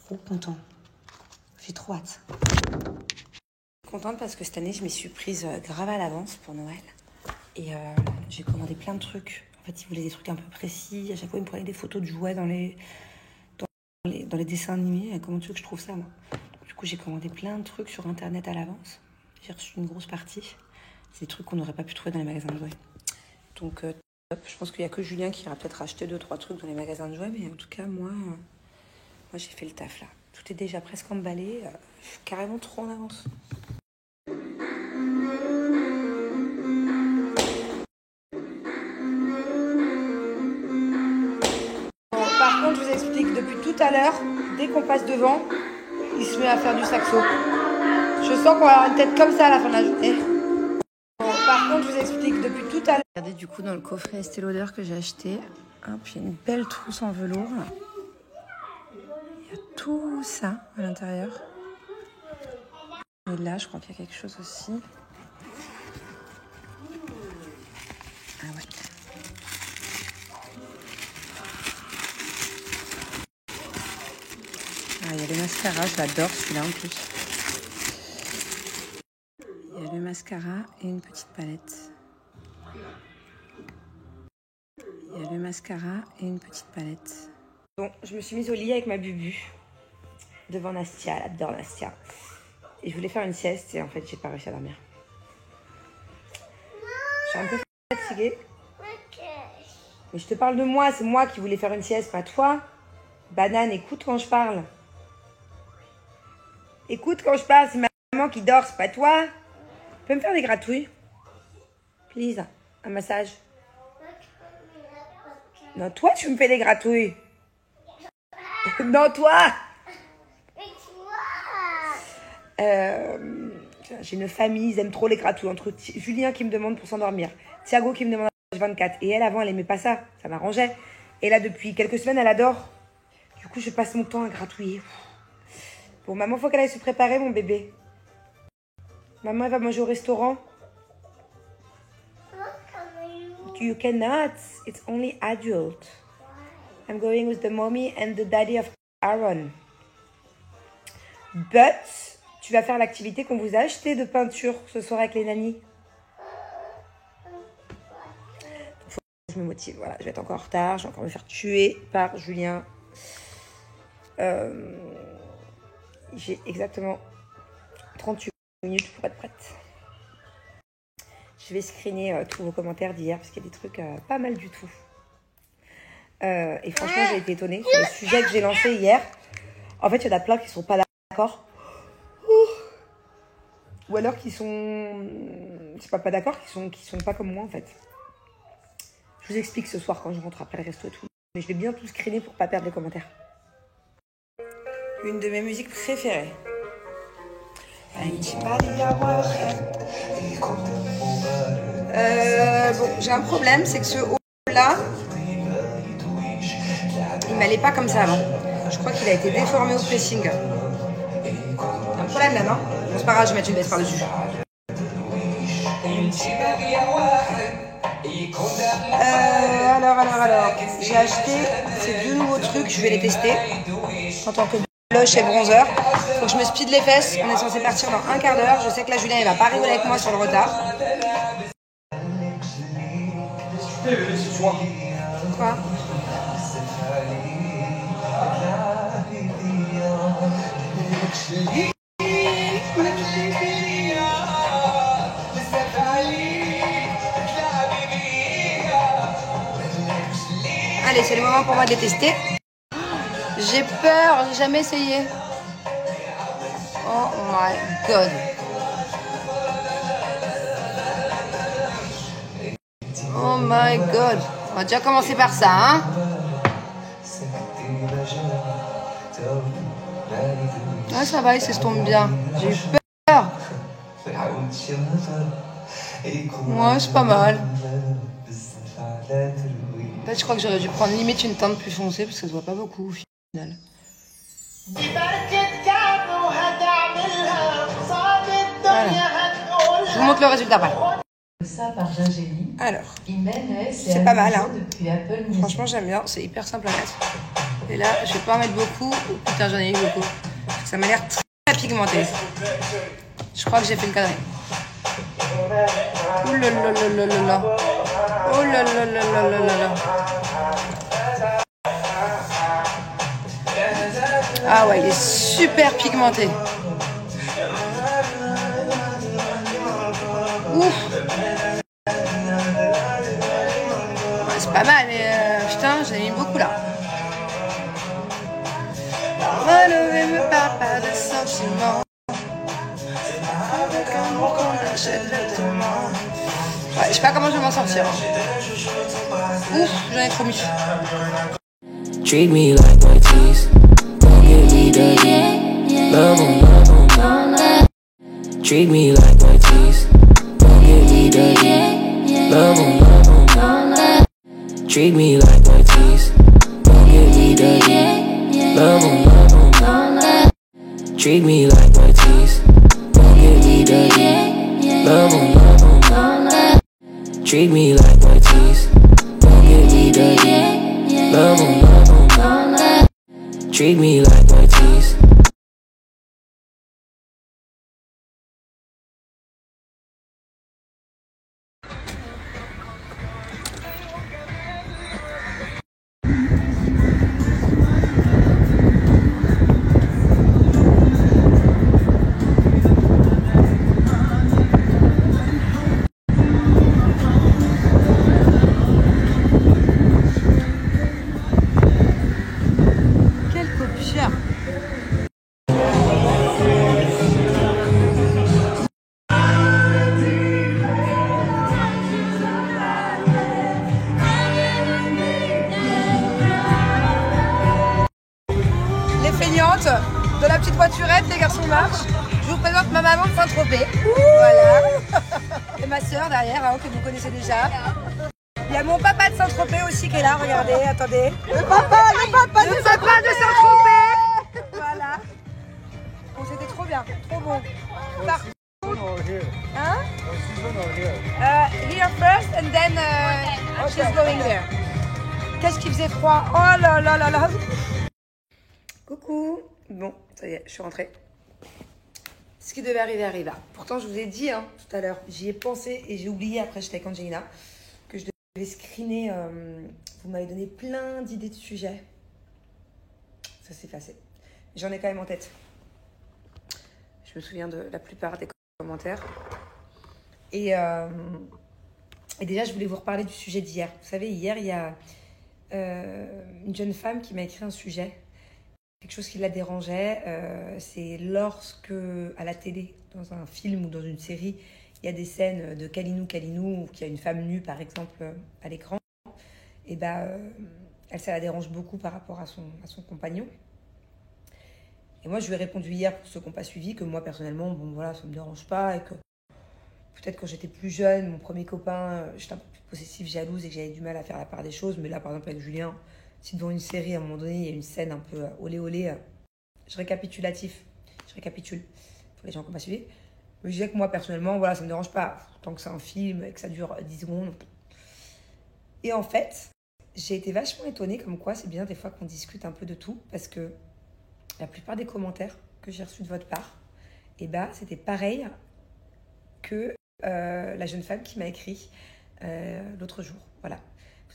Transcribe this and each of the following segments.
trop content. J'ai trop hâte. Contente parce que cette année, je m'y suis prise grave à l'avance pour Noël. Et j'ai commandé plein de trucs. En fait, ils voulaient des trucs un peu précis. À chaque fois, ils me prenaient des photos de jouets dans les dessins animés. Comment tu veux que je trouve ça, moi? Du coup, j'ai commandé plein de trucs sur Internet à l'avance. J'ai reçu une grosse partie. C'est des trucs qu'on n'aurait pas pu trouver dans les magasins de jouets. Donc, top. Je pense qu'il n'y a que Julien qui ira peut-être acheter 2-3 trucs dans les magasins de jouets. Mais en tout cas, moi j'ai fait le taf, là. Tout est déjà presque emballé. Je suis carrément trop en avance. Par contre, je vous explique, depuis tout à l'heure, dès qu'on passe devant, il se met à faire du saxo. Je sens qu'on va avoir une tête comme ça à la fin de la journée. Par contre, je vous explique, depuis tout à l'heure... Regardez du coup dans le coffret Estée Lauder que j'ai acheté. Puis il y a une belle trousse en velours. Il y a tout ça à l'intérieur. Et là, je crois qu'il y a quelque chose aussi. Ah ouais. Ah, il y a le mascara, je l'adore celui-là en plus. Il y a le mascara et une petite palette. Il y a le mascara et une petite palette. Bon, je me suis mise au lit avec ma bubu. Devant Nastia, elle adore Nastia. Et je voulais faire une sieste et en fait, j'ai pas réussi à dormir. Je suis un peu fatiguée. Mais je te parle de moi, c'est moi qui voulais faire une sieste, pas toi. Banane, écoute quand je parle. Écoute quand je parle, c'est ma maman qui dort, c'est pas toi. Tu peux me faire des gratouilles? Please, un massage. Non, toi, tu me fais des gratouilles. Non, toi. J'ai une famille, ils aiment trop les gratouilles. Entre Julien qui me demande pour s'endormir, Thiago qui me demande à 24. Et elle, avant, elle aimait pas ça. Ça m'arrangeait. Et là, depuis quelques semaines, elle adore. Du coup, je passe mon temps à gratouiller. Bon, maman, faut qu'elle aille se préparer, mon bébé. Maman, elle va manger au restaurant. You cannot. It's only adult. I'm going with the mommy and the daddy of Aaron. But, tu vas faire l'activité qu'on vous a acheté de peinture ce soir avec les nannies. Faut que je me motive. Voilà, je vais être encore en retard. Je vais encore me faire tuer par Julien. J'ai exactement 38 minutes pour être prête. Je vais screener tous vos commentaires d'hier parce qu'il y a des trucs pas mal du tout. Et franchement, j'ai été étonnée sur le sujet que j'ai lancé hier. En fait, il y en a plein qui sont pas d'accord. Ou alors qui sont... C'est pas d'accord, qui sont pas comme moi, en fait. Je vous explique ce soir quand je rentre après le resto et tout. Mais je vais bien tout screener pour pas perdre les commentaires. Une de mes musiques préférées. Bon, j'ai un problème, c'est que ce haut-là, il m'allait pas comme ça avant. Je crois qu'il a été déformé au pressing. Un problème là, non? Bon, c'est pas grave, je vais mettre une veste par-dessus. Alors, j'ai acheté ces 2 nouveaux trucs, je vais les tester en tant que blush et bronzer. Faut que je me speed les fesses, on est censé partir dans un quart d'heure. Je sais que là, Julien, il va pas rigoler avec moi sur le retard. Quoi? Allez, c'est le moment pour moi de les tester. J'ai peur, j'ai jamais essayé. Oh my god. Oh my god. On va déjà commencer par ça, hein. Ouais, ça va, il s'estompe bien. J'ai eu peur. Ouais, c'est pas mal. En fait, je crois que j'aurais dû prendre limite une teinte plus foncée parce que ça se voit pas beaucoup au final. Voilà. Je vous montre le résultat après. Alors, c'est pas mal, hein. Franchement, j'aime bien. C'est hyper simple à mettre. Et là, je vais pas en mettre beaucoup. Oh, putain, j'en ai eu beaucoup. Ça m'a l'air très pigmenté. Je crois que j'ai fait une connerie. Ouh là là là là là là. Oh là là là là là là là. Ah ouais, il est super pigmenté. Ouf. Ouais, c'est pas mal, mais putain, j'en ai mis beaucoup là. Ne me parle pas de sentiments. Ouais, je sais pas comment je vais m'en sortir. Ouf, j'en ai trop mis. Treat me like my teeth. Don't get me dirty. Love 'em, love 'em. Treat me like my teeth. Don't get me dirty. Love 'em, love 'em. Treat me like my teeth. Don't get me dirty. Love 'em, love 'em. Treat me like my teeth. Don't get me dirty. Love 'em, love 'em. Treat me like my teeth. Don't get me dirty. Love 'em, love 'em. Treat me like my teeth. Quel copieur. Les feignantes de la petite voiturette, les garçons marchent. Je vous présente ma maman de Saint-Tropez. Voilà. Et ma soeur derrière, hein, que vous connaissez déjà. Il y a mon papa de Saint-Tropez aussi qui est là, regardez, attendez. Le papa de Saint-Tropez. Voilà. Bon, c'était trop bien, trop bon. Par contre, hein? Here first and then she's going there. Qu'est-ce qu'il faisait froid? Oh là là là là. Coucou. Bon, ça y est, je suis rentrée. Ce qui devait arriver arriva. Pourtant, je vous ai dit hein, tout à l'heure, j'y ai pensé et j'ai oublié après, j'étais avec Angelina, que je devais screener. Vous m'avez donné plein d'idées de sujets. Ça s'est effacé. J'en ai quand même en tête. Je me souviens de la plupart des commentaires. Et déjà, je voulais vous reparler du sujet d'hier. Vous savez, hier, il y a une jeune femme qui m'a écrit un sujet. Quelque chose qui la dérangeait, c'est lorsque, à la télé, dans un film ou dans une série, il y a des scènes de Kalinou, ou qu'il y a une femme nue, par exemple, à l'écran, et elle, ça la dérange beaucoup par rapport à son compagnon. Et moi, je lui ai répondu hier, pour ceux qui n'ont pas suivi, que moi, personnellement, bon, voilà, ça ne me dérange pas, et que peut-être quand j'étais plus jeune, mon premier copain, j'étais un peu plus possessive, jalouse, et que j'avais du mal à faire la part des choses, mais là, par exemple, avec Julien, si devant une série, à un moment donné, il y a une scène un peu olé olé, je récapitule pour les gens qui n'ont pas suivi. Mais je disais que moi, personnellement, voilà, ça ne me dérange pas. Tant que c'est un film et que ça dure 10 secondes. Et en fait, j'ai été vachement étonnée comme quoi c'est bien des fois qu'on discute un peu de tout. Parce que la plupart des commentaires que j'ai reçus de votre part, c'était pareil que la jeune femme qui m'a écrit l'autre jour. Voilà.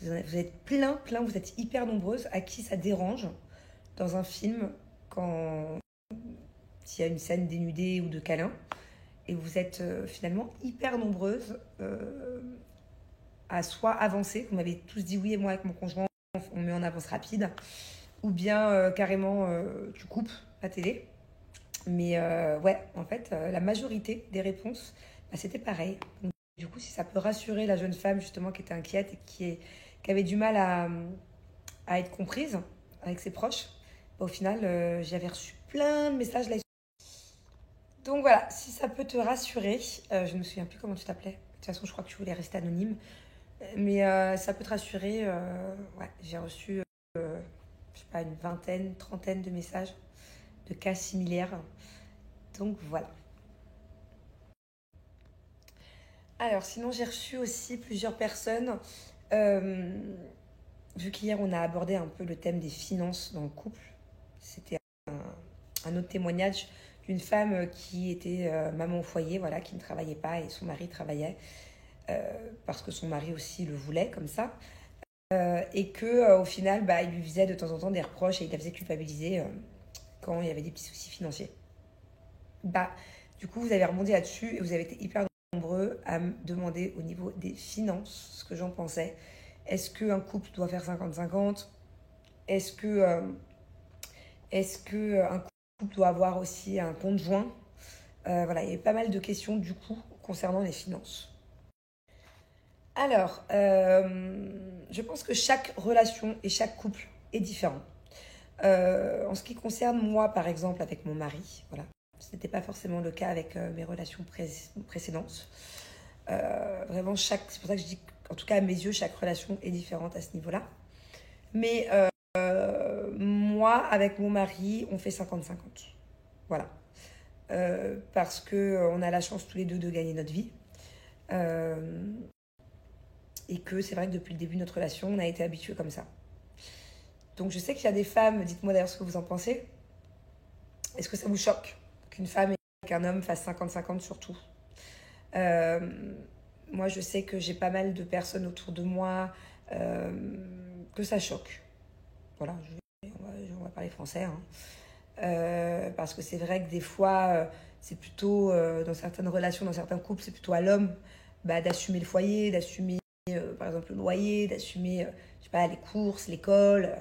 Vous êtes plein, vous êtes hyper nombreuses à qui ça dérange dans un film quand il y a une scène dénudée ou de câlin. Et vous êtes finalement hyper nombreuses à soit avancer, vous m'avez tous dit oui, et moi avec mon conjoint, on met en avance rapide, ou bien carrément tu coupes la télé. Mais ouais, en fait, la majorité des réponses, c'était pareil. Donc, du coup, si ça peut rassurer la jeune femme justement qui était inquiète et qui avait du mal à être comprise avec ses proches, au final, j'avais reçu plein de messages là. Donc voilà, si ça peut te rassurer, je ne me souviens plus comment tu t'appelais. De toute façon, je crois que tu voulais rester anonyme. Mais ça peut te rassurer. Ouais, j'ai reçu, je sais pas, une vingtaine, trentaine de messages de cas similaires. Donc voilà. Alors sinon, j'ai reçu aussi plusieurs personnes vu qu'hier on a abordé un peu le thème des finances dans le couple, c'était un autre témoignage d'une femme qui était maman au foyer, voilà, qui ne travaillait pas et son mari travaillait parce que son mari aussi le voulait comme ça. Et que au final, il lui faisait de temps en temps des reproches et il la faisait culpabiliser quand il y avait des petits soucis financiers. Du coup, vous avez rebondi là-dessus et vous avez été hyper nombreux à me demander au niveau des finances ce que j'en pensais. Est-ce qu'un couple doit faire 50-50 ? Est-ce qu'un couple doit avoir aussi un compte joint ? Voilà, il y avait pas mal de questions du coup concernant les finances. Alors, je pense que chaque relation et chaque couple est différent. En ce qui concerne moi, par exemple, avec mon mari, voilà, ce n'était pas forcément le cas avec mes relations précédentes. Vraiment, c'est pour ça que je dis qu'en tout cas, à mes yeux, chaque relation est différente à ce niveau-là. Mais moi, avec mon mari, on fait 50-50. Voilà. Parce qu'on a la chance tous les deux de gagner notre vie. Et que c'est vrai que depuis le début de notre relation, on a été habitués comme ça. Donc je sais qu'il y a des femmes, dites-moi d'ailleurs ce que vous en pensez. Est-ce que ça vous choque qu'une femme et qu'un homme fassent 50-50 sur tout ? Moi je sais que j'ai pas mal de personnes autour de moi que ça choque. Voilà, on va parler français. Parce que c'est vrai que des fois, c'est plutôt, dans certaines relations, dans certains couples, c'est plutôt à l'homme d'assumer le foyer, d'assumer par exemple le loyer, d'assumer je sais pas, les courses, l'école,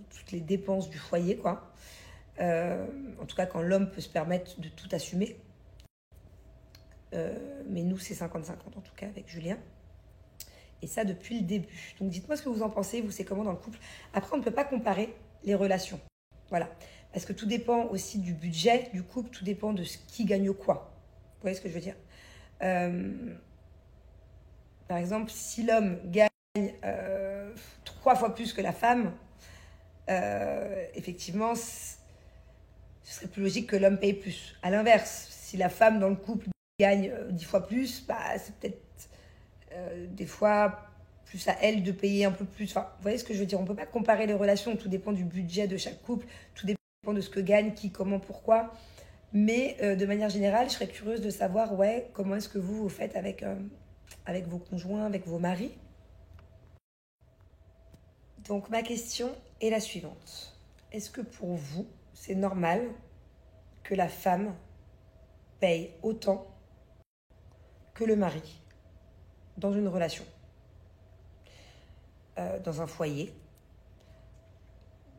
toutes les dépenses du foyer, quoi. En tout cas, quand l'homme peut se permettre de tout assumer. Mais nous, c'est 50-50 en tout cas avec Julien. Et ça depuis le début. Donc dites-moi ce que vous en pensez, vous c'est comment dans le couple. Après, on ne peut pas comparer les relations. Voilà. Parce que tout dépend aussi du budget du couple, tout dépend de ce qui gagne quoi. Vous voyez ce que je veux dire ? Par exemple, si l'homme gagne 3 fois plus que la femme, effectivement, ce serait plus logique que l'homme paye plus. À l'inverse, si la femme dans le couple gagne 10 fois plus, c'est peut-être des fois plus à elle de payer un peu plus. Enfin, vous voyez ce que je veux dire ? On ne peut pas comparer les relations, tout dépend du budget de chaque couple, tout dépend de ce que gagne, qui, comment, pourquoi. Mais de manière générale, je serais curieuse de savoir comment est-ce que vous faites avec vos conjoints, avec vos maris. Donc ma question est la suivante. Est-ce que pour vous, c'est normal que la femme paye autant que le mari dans une relation, dans un foyer,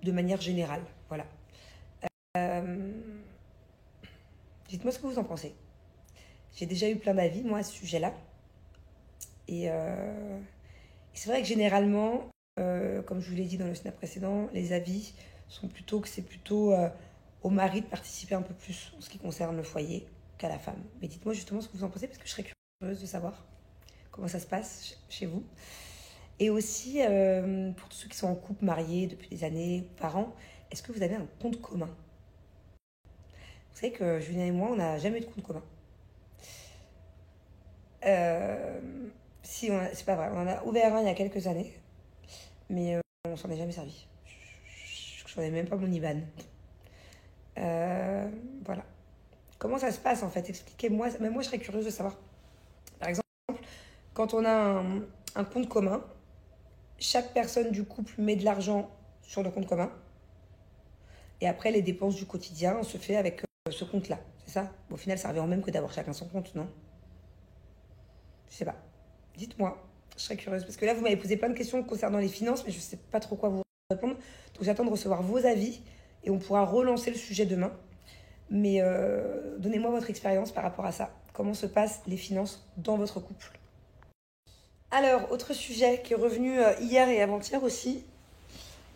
de manière générale, voilà. Dites-moi ce que vous en pensez. J'ai déjà eu plein d'avis, moi, à ce sujet-là. Et c'est vrai que généralement, comme je vous l'ai dit dans le snap précédent, les avis sont plutôt que c'est plutôt au mari de participer un peu plus en ce qui concerne le foyer qu'à la femme. Mais dites-moi justement ce que vous en pensez, parce que je serais curieuse de savoir comment ça se passe chez vous. Et aussi, pour tous ceux qui sont en couple, mariés depuis des années, parents, est-ce que vous avez un compte commun ? Vous savez que Julien et moi, on n'a jamais eu de compte commun. C'est pas vrai, on en a ouvert un il y a quelques années, mais on s'en est jamais servi. Je n'en ai même pas mon IBAN. Voilà. Comment ça se passe en fait ? Expliquez-moi. Mais moi, je serais curieuse de savoir. Par exemple, quand on a un compte commun, chaque personne du couple met de l'argent sur le compte commun. Et après, les dépenses du quotidien, on se fait avec ce compte-là. C'est ça ? Au final, ça revient au même que d'avoir chacun son compte, non ? Je sais pas. Dites-moi. Je serais curieuse. Parce que là, vous m'avez posé plein de questions concernant les finances, mais je ne sais pas trop quoi vous répondre. Donc, j'attends de recevoir vos avis et on pourra relancer le sujet demain. Mais donnez-moi votre expérience par rapport à ça. Comment se passent les finances dans votre couple ? Alors, autre sujet qui est revenu hier et avant-hier aussi.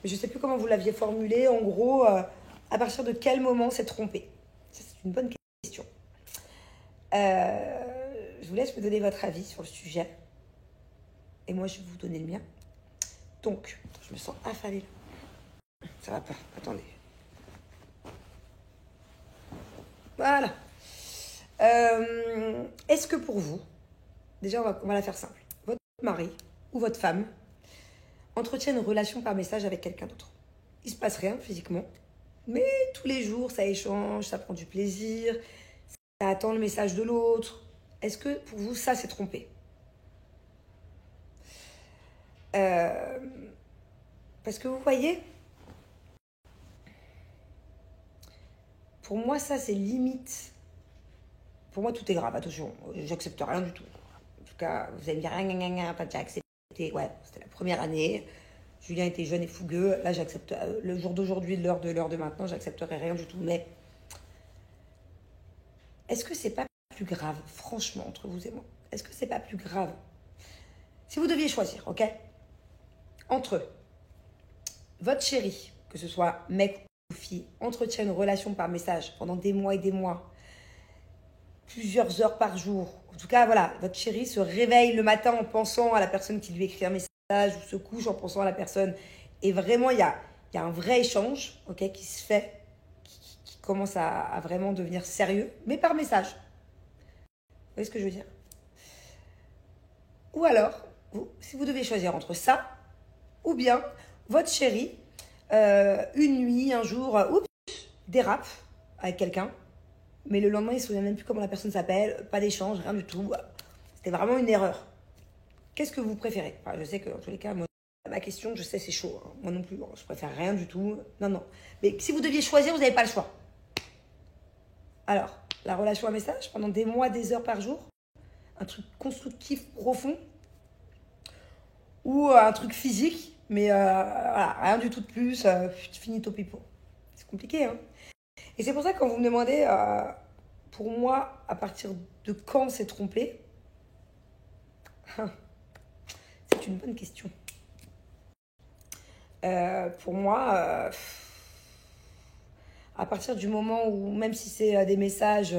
Mais je ne sais plus comment vous l'aviez formulé. En gros, à partir de quel moment s'est trompé ? Ça, c'est une bonne question. Je vous laisse me donner votre avis sur le sujet. Et moi, je vais vous donner le mien. Donc, je me sens affalée. Ça va pas. Attendez. Voilà. Est-ce que pour vous, déjà, on va la faire simple. Votre mari ou votre femme, entretient une relation par message avec quelqu'un d'autre. Il se passe rien physiquement, mais tous les jours, ça échange, ça prend du plaisir, ça attend le message de l'autre. Est-ce que pour vous, ça, c'est tromper? Parce que vous voyez, pour moi, ça, c'est limite. Pour moi, tout est grave, attention, j'accepte rien du tout. En tout cas, vous allez me dire, rien, pas déjà accepté. Ouais, c'était la première année. Julien était jeune et fougueux. Là, j'accepte, le jour d'aujourd'hui, l'heure de maintenant, j'accepterai rien du tout. Mais est-ce que c'est pas plus grave, franchement, entre vous et moi? Est-ce que c'est pas plus grave? Si vous deviez choisir, ok? Entre votre chéri, que ce soit mec ou fille, entretient une relation par message pendant des mois et des mois, plusieurs heures par jour. En tout cas, voilà, votre chéri se réveille le matin en pensant à la personne qui lui écrit un message ou se couche en pensant à la personne. Et vraiment, il y a un vrai échange, ok, qui se fait, qui commence à vraiment devenir sérieux, mais par message. Vous voyez ce que je veux dire? Ou alors, si vous devez choisir entre ça, ou bien votre chéri, une nuit, un jour, dérape avec quelqu'un, mais le lendemain, il ne se souvient même plus comment la personne s'appelle, pas d'échange, rien du tout. C'était vraiment une erreur. Qu'est-ce que vous préférez? Enfin, je sais que dans tous les cas, moi, ma question, je sais, c'est chaud. Hein. Moi non plus, je préfère rien du tout. Non. Mais si vous deviez choisir, vous n'avez pas le choix. Alors, la relation à message, pendant des mois, des heures par jour, un truc constructif, profond, ou un truc physique, mais voilà, rien du tout de plus, finito pipo. C'est compliqué, hein. Et c'est pour ça que quand vous me demandez, pour moi, à partir de quand c'est trompé, c'est une bonne question. Pour moi, à partir du moment où, même si c'est des messages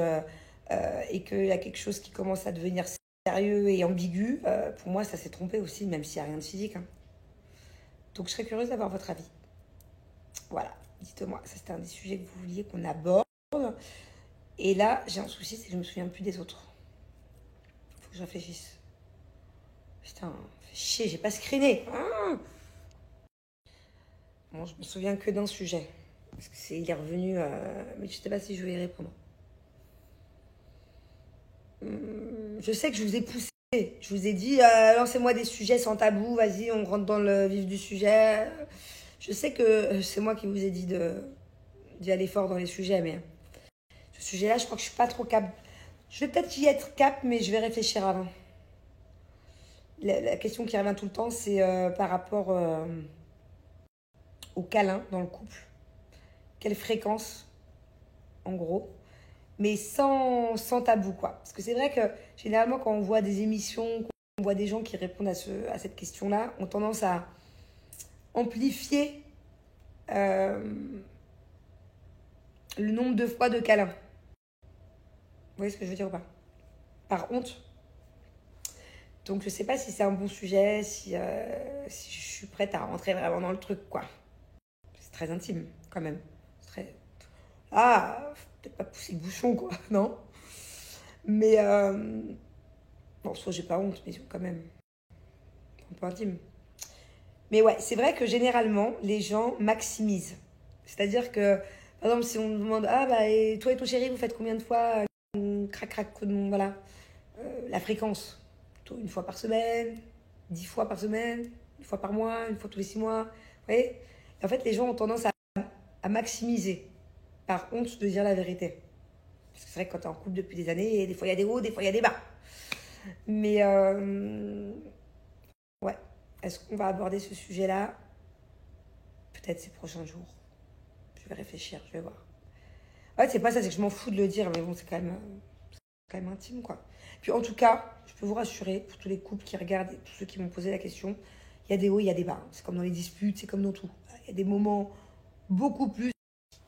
et qu'il y a quelque chose qui commence à devenir sérieux et ambigu, pour moi, ça s'est trompé aussi, même s'il n'y a rien de physique. Hein. Donc, je serais curieuse d'avoir votre avis. Voilà, dites-moi, ça c'était un des sujets que vous vouliez qu'on aborde. Et là, j'ai un souci, c'est que je me souviens plus des autres. Faut que je réfléchisse. Putain, fait chier, j'ai pas screené. Bon, je me souviens que d'un sujet. Parce que il est revenu, mais je sais pas si je vais y répondre. Je sais que je vous ai poussé. Je vous ai dit, lancez-moi des sujets sans tabou, vas-y, on rentre dans le vif du sujet. Je sais que c'est moi qui vous ai dit d'y aller fort dans les sujets, mais ce sujet-là, je crois que je suis pas trop cap. Je vais peut-être y être cap, mais je vais réfléchir avant. La question qui revient tout le temps, c'est par rapport au câlin dans le couple. Quelle fréquence, en gros, mais sans tabou, quoi. Parce que c'est vrai que, généralement, quand on voit des émissions, quand on voit des gens qui répondent à cette question-là, on a tendance à amplifier le nombre de fois de câlins. Vous voyez ce que je veux dire ou pas? Par honte. Donc, je sais pas si c'est un bon sujet, si je suis prête à rentrer vraiment dans le truc, quoi. C'est très intime, quand même. C'est très... Ah, faut peut-être pas pousser le bouchon, quoi, non? Mais, bon, soit j'ai pas honte, mais quand même, un peu intime. Mais ouais, c'est vrai que généralement, les gens maximisent. C'est-à-dire que, par exemple, si on me demande, ah, bah, et toi et ton chéri, vous faites combien de fois crac, voilà, la fréquence. Plutôt une fois par semaine, 10 fois par semaine, une fois par mois, une fois tous les 6 mois. Vous voyez? En fait, les gens ont tendance à maximiser par honte de dire la vérité. Parce que c'est vrai que quand tu es en couple depuis des années, des fois il y a des hauts, des fois il y a des bas. Mais ouais, est-ce qu'on va aborder ce sujet-là? Peut-être ces prochains jours. Je vais réfléchir, je vais voir. Ouais, c'est pas ça, c'est que je m'en fous de le dire, mais bon, c'est quand même intime, quoi. Puis en tout cas, je peux vous rassurer, pour tous les couples qui regardent et tous ceux qui m'ont posé la question, il y a des hauts, il y a des bas. C'est comme dans les disputes, c'est comme dans tout. Il y a des moments beaucoup plus...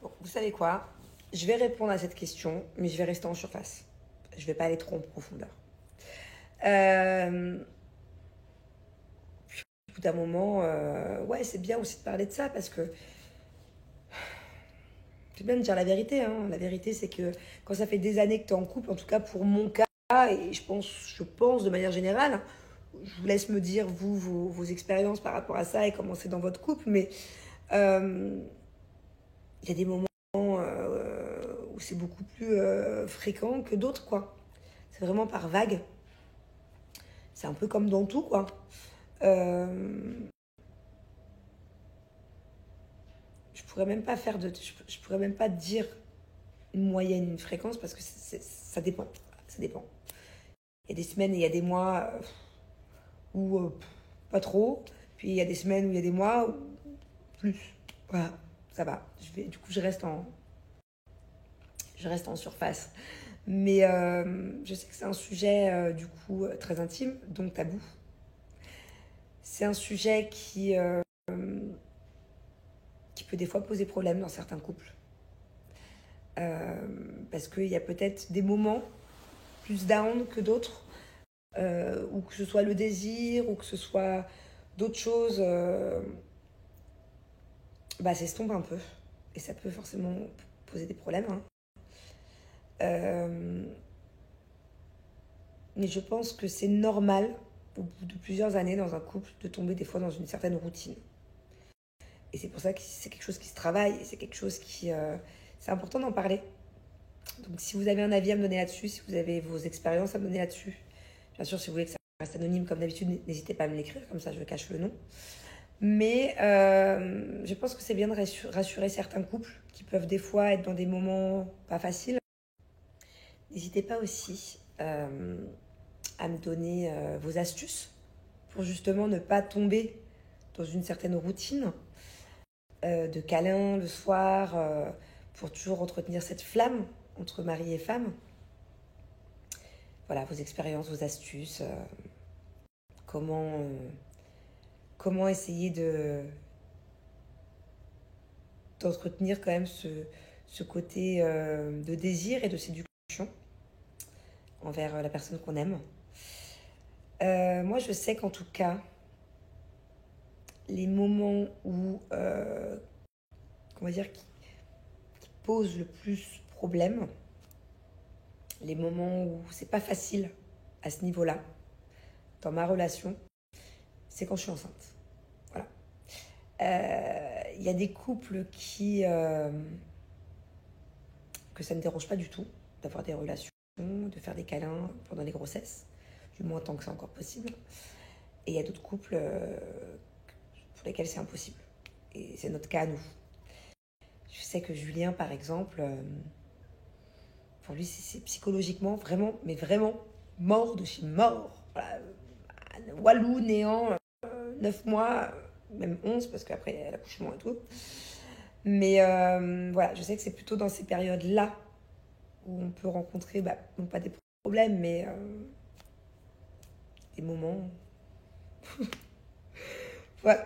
Bon, vous savez quoi? Je vais répondre à cette question, mais je vais rester en surface. Je vais pas aller trop en profondeur. Puis, au bout d'un moment, ouais, c'est bien aussi de parler de ça, parce que c'est bien de dire la vérité. Hein. La vérité, c'est que quand ça fait des années que tu es en couple, en tout cas pour mon cas, et je pense de manière générale, je vous laisse me dire, vous, vos expériences par rapport à ça et comment c'est dans votre couple, mais il y a des moments où c'est beaucoup plus fréquent que d'autres, quoi. C'est vraiment par vague. C'est un peu comme dans tout, quoi. Je pourrais même pas je pourrais même pas dire une moyenne, une fréquence, parce que ça dépend. Ça dépend. Il y a des semaines et il y a des mois où pas trop. Puis il y a des semaines où il y a des mois où plus. Voilà, ça va. Du coup, je reste en surface. Mais je sais que c'est un sujet, du coup, très intime, donc tabou. C'est un sujet qui peut des fois poser problème dans certains couples. Parce qu'il y a peut-être des moments plus down que d'autres, ou que ce soit le désir, ou que ce soit d'autres choses, s'estompe un peu. Et ça peut forcément poser des problèmes. Hein. Mais je pense que c'est normal, au bout de plusieurs années dans un couple, de tomber des fois dans une certaine routine. Et c'est pour ça que c'est quelque chose qui se travaille, et c'est quelque chose qui... c'est important d'en parler. Donc si vous avez un avis à me donner là-dessus, si vous avez vos expériences à me donner là-dessus, bien sûr, si vous voulez que ça reste anonyme comme d'habitude, n'hésitez pas à me l'écrire, comme ça je cache le nom. Mais je pense que c'est bien de rassurer certains couples qui peuvent des fois être dans des moments pas faciles. N'hésitez pas aussi à me donner vos astuces pour justement ne pas tomber dans une certaine routine de câlins le soir, pour toujours entretenir cette flamme entre mari et femme. Voilà, vos expériences, vos astuces, comment essayer d'entretenir quand même ce côté de désir et de séduction envers la personne qu'on aime. Moi, je sais qu'en tout cas, les moments où, qui posent le plus problème, les moments où c'est pas facile à ce niveau-là, dans ma relation, c'est quand je suis enceinte. Voilà. Y a des couples que ça ne dérange pas du tout d'avoir des relations, de faire des câlins pendant les grossesses, du moins tant que c'est encore possible. Et il y a d'autres couples pour lesquels c'est impossible. Et c'est notre cas à nous. Je sais que Julien, par exemple, pour lui, c'est psychologiquement vraiment, mais vraiment mort de chez mort. Voilà. Walou, néant, 9 mois, même 11, parce qu'après l'accouchement et tout. Mais voilà, je sais que c'est plutôt dans ces périodes-là où on peut rencontrer, non pas des problèmes, mais des moments. Voilà.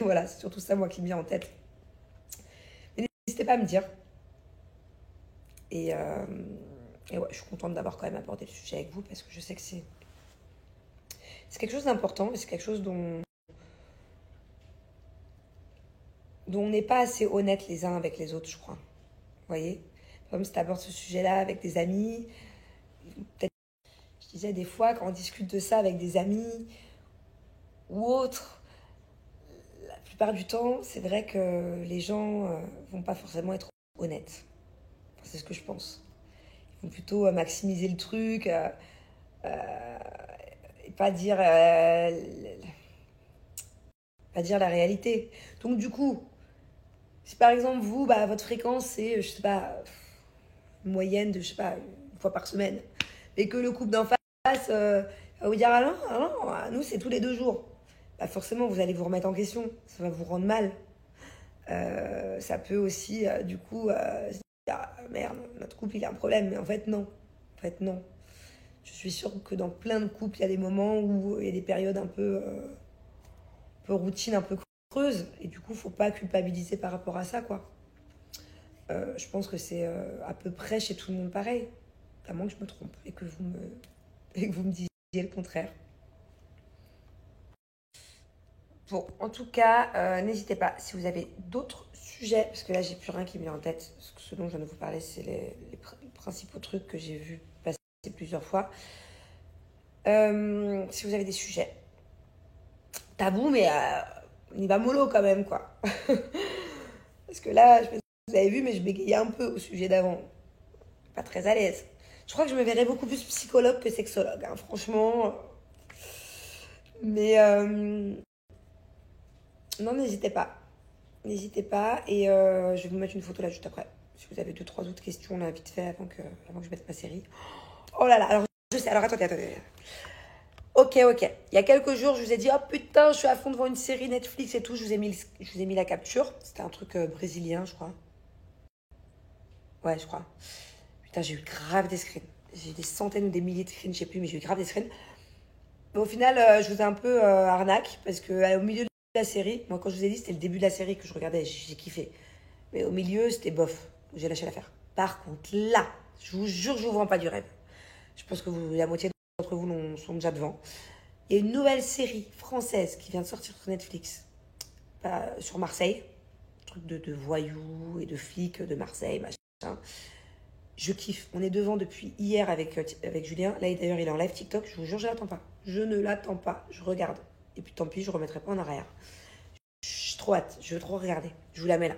Voilà, c'est surtout ça, moi, qui me vient en tête. Mais n'hésitez pas à me dire. Et ouais, je suis contente d'avoir quand même abordé le sujet avec vous, parce que je sais que c'est quelque chose d'important, et c'est quelque chose dont on n'est pas assez honnête les uns avec les autres, je crois. Vous voyez ? Par exemple, si tu abordes ce sujet-là avec des amis, peut-être, je disais des fois, quand on discute de ça avec des amis ou autres, la plupart du temps, c'est vrai que les gens vont pas forcément être honnêtes. C'est ce que je pense. Ils vont plutôt maximiser le truc et pas dire la réalité. Donc du coup, si par exemple vous, votre fréquence c'est, je sais pas, une moyenne de, je sais pas, une fois par semaine, et que le couple d'en face va vous dire ah non, nous c'est tous les 2 jours, forcément vous allez vous remettre en question, ça va vous rendre mal. Ça peut aussi du coup se dire ah, merde, notre couple il a un problème, mais en fait non. Je suis sûre que dans plein de couples il y a des moments où il y a des périodes un peu routine, un peu creuse, et du coup faut pas culpabiliser par rapport à ça, quoi. Je pense que c'est à peu près chez tout le monde pareil, à moins que je me trompe et que vous me disiez le contraire. Bon, en tout cas, n'hésitez pas, si vous avez d'autres sujets, parce que là j'ai plus rien qui me vient en tête, ce dont je viens de vous parler, c'est les principaux trucs que j'ai vu passer plusieurs fois. Si vous avez des sujets tabous, mais on y va mollo quand même, quoi. Parce que là, je sais pas si vous avez vu, mais je bégayais un peu au sujet d'avant. Pas très à l'aise. Je crois que je me verrais beaucoup plus psychologue que sexologue, hein, franchement. Mais non, n'hésitez pas. N'hésitez pas. Et je vais vous mettre une photo là juste après. Si vous avez 2-3 autres questions là, vite fait, avant que je mette ma série. Oh là là, alors je sais. Alors attendez. Ok. Il y a quelques jours, je vous ai dit, oh putain, je suis à fond devant une série Netflix et tout. Je vous ai mis la capture. C'était un truc brésilien, je crois. Ouais, je crois. Putain, j'ai eu grave des screens. J'ai eu des centaines ou des milliers de screens, je sais plus, mais j'ai eu grave des screens. Mais au final, je vous ai un peu arnaque parce que au milieu de la série, moi quand je vous ai dit, c'était le début de la série que je regardais, j'ai kiffé. Mais au milieu, c'était bof. J'ai lâché l'affaire. Par contre, là, je vous jure, je vous vends pas du rêve. Je pense que la moitié d'entre vous sont déjà devant. Il y a une nouvelle série française qui vient de sortir sur Netflix, sur Marseille. Truc de voyous et de flics de Marseille, machin. Je kiffe. On est devant depuis hier avec Julien. Là, d'ailleurs, il est en live TikTok. Je vous jure, je l'attends pas. Je ne l'attends pas. Je regarde. Et puis tant pis, je ne remettrai pas en arrière. J'ai trop hâte. Je veux trop regarder. Je vous la mets là.